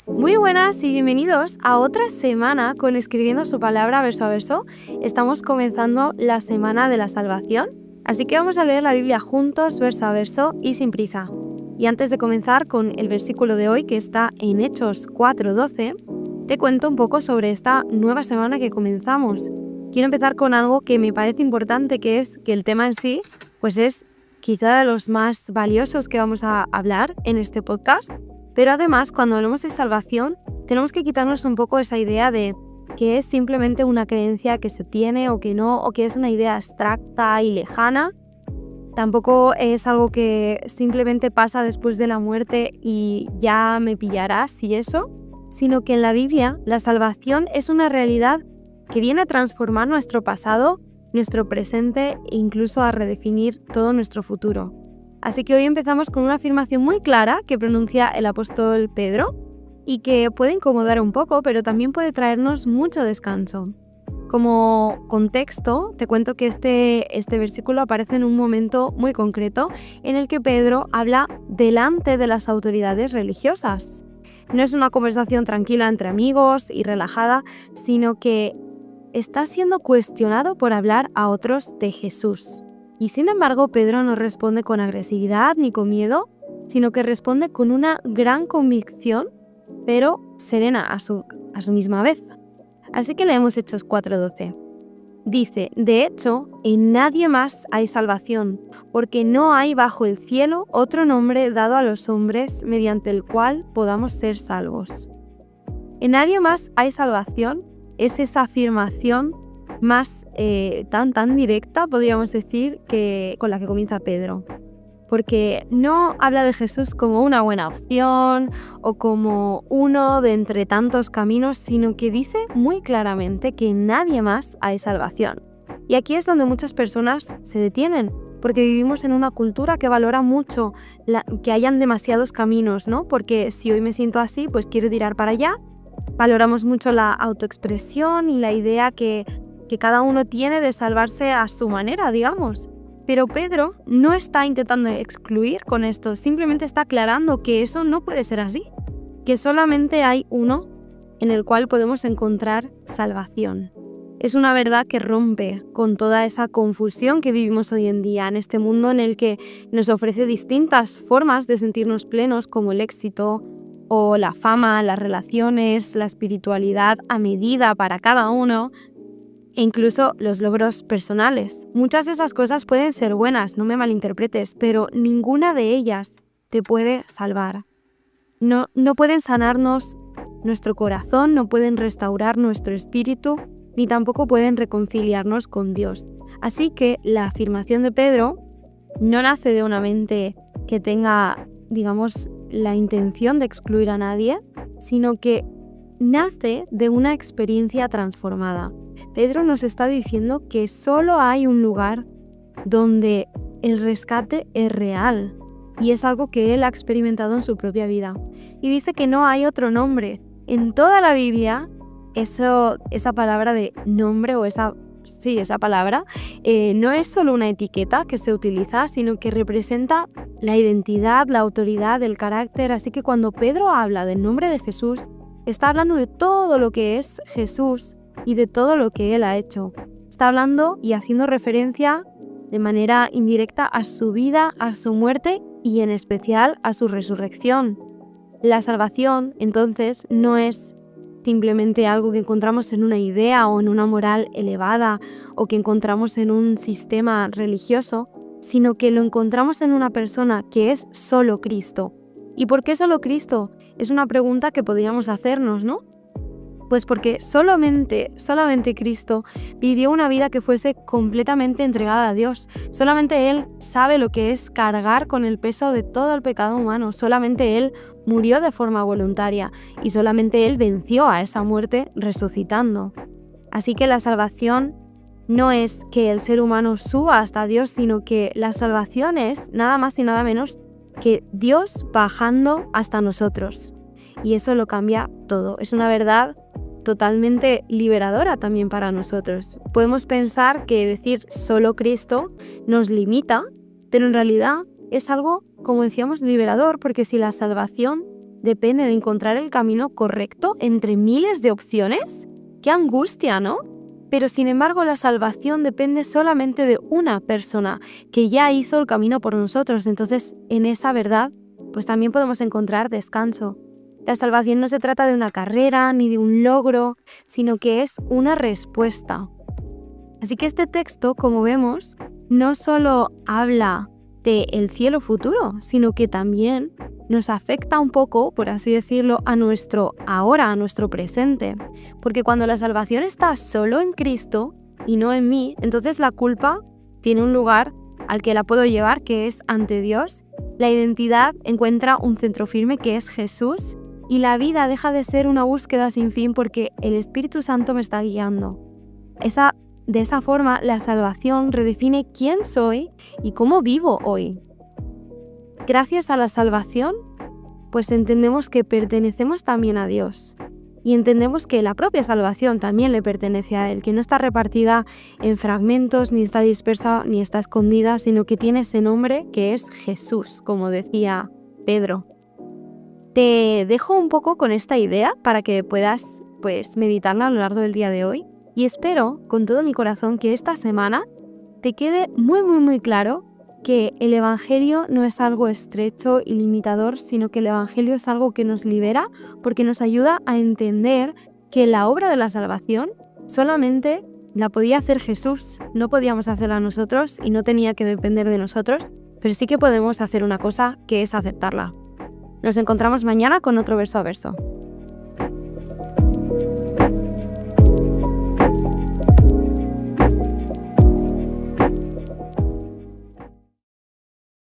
Muy buenas y bienvenidos a otra semana con Escribiendo su palabra verso a verso. Estamos comenzando la semana de la salvación, así que vamos a leer la Biblia juntos, verso a verso y sin prisa. Y antes de comenzar con el versículo de hoy, que está en Hechos 4:12, te cuento un poco sobre esta nueva semana que comenzamos. Quiero empezar con algo que me parece importante, que es que el tema en sí, pues es quizá de los más valiosos que vamos a hablar en este podcast. Pero además, cuando hablamos de salvación, tenemos que quitarnos un poco esa idea de que es simplemente una creencia que se tiene o que no, o que es una idea abstracta y lejana. Tampoco es algo que simplemente pasa después de la muerte y ya me pillarás y eso, sino que en la Biblia la salvación es una realidad que viene a transformar nuestro pasado, nuestro presente e incluso a redefinir todo nuestro futuro. Así que hoy empezamos con una afirmación muy clara que pronuncia el apóstol Pedro y que puede incomodar un poco, pero también puede traernos mucho descanso. Como contexto, te cuento que este versículo aparece en un momento muy concreto en el que Pedro habla delante de las autoridades religiosas. No es una conversación tranquila entre amigos y relajada, sino que está siendo cuestionado por hablar a otros de Jesús. Y sin embargo, Pedro no responde con agresividad ni con miedo, sino que responde con una gran convicción, pero serena a su misma vez. Así que leemos Hechos 4:12. Dice: de hecho, en nadie más hay salvación, porque no hay bajo el cielo otro nombre dado a los hombres mediante el cual podamos ser salvos. En nadie más hay salvación es esa afirmación más tan directa, podríamos decir, que con la que comienza Pedro. Porque no habla de Jesús como una buena opción o como uno de entre tantos caminos, sino que dice muy claramente que en nadie más hay salvación. Y aquí es donde muchas personas se detienen, porque vivimos en una cultura que valora mucho que hayan demasiados caminos, ¿no? Porque si hoy me siento así, pues quiero tirar para allá. Valoramos mucho la autoexpresión y la idea que cada uno tiene de salvarse a su manera, digamos. Pero Pedro no está intentando excluir con esto, simplemente está aclarando que eso no puede ser así, que solamente hay uno en el cual podemos encontrar salvación. Es una verdad que rompe con toda esa confusión que vivimos hoy en día en este mundo en el que nos ofrece distintas formas de sentirnos plenos, como el éxito o la fama, las relaciones, la espiritualidad a medida para cada uno, e incluso los logros personales. Muchas de esas cosas pueden ser buenas, no me malinterpretes, pero ninguna de ellas te puede salvar. No pueden sanarnos nuestro corazón, no pueden restaurar nuestro espíritu, ni tampoco pueden reconciliarnos con Dios. Así que la afirmación de Pedro no nace de una mente que tenga, digamos, la intención de excluir a nadie, sino que nace de una experiencia transformada. Pedro nos está diciendo que solo hay un lugar donde el rescate es real y es algo que él ha experimentado en su propia vida. Y dice que no hay otro nombre. En toda la Biblia, esa palabra de nombre o esa palabra no es solo una etiqueta que se utiliza, sino que representa la identidad, la autoridad, el carácter. Así que cuando Pedro habla del nombre de Jesús, está hablando de todo lo que es Jesús y de todo lo que Él ha hecho. Está hablando y haciendo referencia de manera indirecta a su vida, a su muerte y en especial a su resurrección. La salvación, entonces, no es simplemente algo que encontramos en una idea o en una moral elevada o que encontramos en un sistema religioso, sino que lo encontramos en una persona que es solo Cristo. ¿Y por qué solo Cristo? Es una pregunta que podríamos hacernos, ¿no? Pues porque solamente Cristo vivió una vida que fuese completamente entregada a Dios. Solamente Él sabe lo que es cargar con el peso de todo el pecado humano. Solamente Él murió de forma voluntaria y solamente Él venció a esa muerte resucitando. Así que la salvación no es que el ser humano suba hasta Dios, sino que la salvación es nada más y nada menos que Dios bajando hasta nosotros. Y eso lo cambia todo. Es una verdad totalmente liberadora también para nosotros. Podemos pensar que decir solo Cristo nos limita, pero en realidad es algo, como decíamos, liberador, porque si la salvación depende de encontrar el camino correcto entre miles de opciones. ¡Qué angustia!, ¿no? Pero sin embargo, la salvación depende solamente de una persona que ya hizo el camino por nosotros. Entonces, en esa verdad, pues también podemos encontrar descanso. La salvación no se trata de una carrera ni de un logro, sino que es una respuesta. Así que este texto, como vemos, no solo habla del cielo futuro, sino que también nos afecta un poco, por así decirlo, a nuestro ahora, a nuestro presente. Porque cuando la salvación está solo en Cristo y no en mí, entonces la culpa tiene un lugar al que la puedo llevar, que es ante Dios. La identidad encuentra un centro firme, que es Jesús, y la vida deja de ser una búsqueda sin fin porque el Espíritu Santo me está guiando. De esa forma, la salvación redefine quién soy y cómo vivo hoy. Gracias a la salvación, pues entendemos que pertenecemos también a Dios. Y entendemos que la propia salvación también le pertenece a Él, que no está repartida en fragmentos, ni está dispersa, ni está escondida, sino que tiene ese nombre que es Jesús, como decía Pedro. Te dejo un poco con esta idea para que puedas meditarla a lo largo del día de hoy. Y espero con todo mi corazón que esta semana te quede muy, muy, muy claro que el Evangelio no es algo estrecho y limitador, sino que el Evangelio es algo que nos libera porque nos ayuda a entender que la obra de la salvación solamente la podía hacer Jesús, no podíamos hacerla nosotros y no tenía que depender de nosotros, pero sí que podemos hacer una cosa, que es aceptarla. Nos encontramos mañana con otro verso a verso.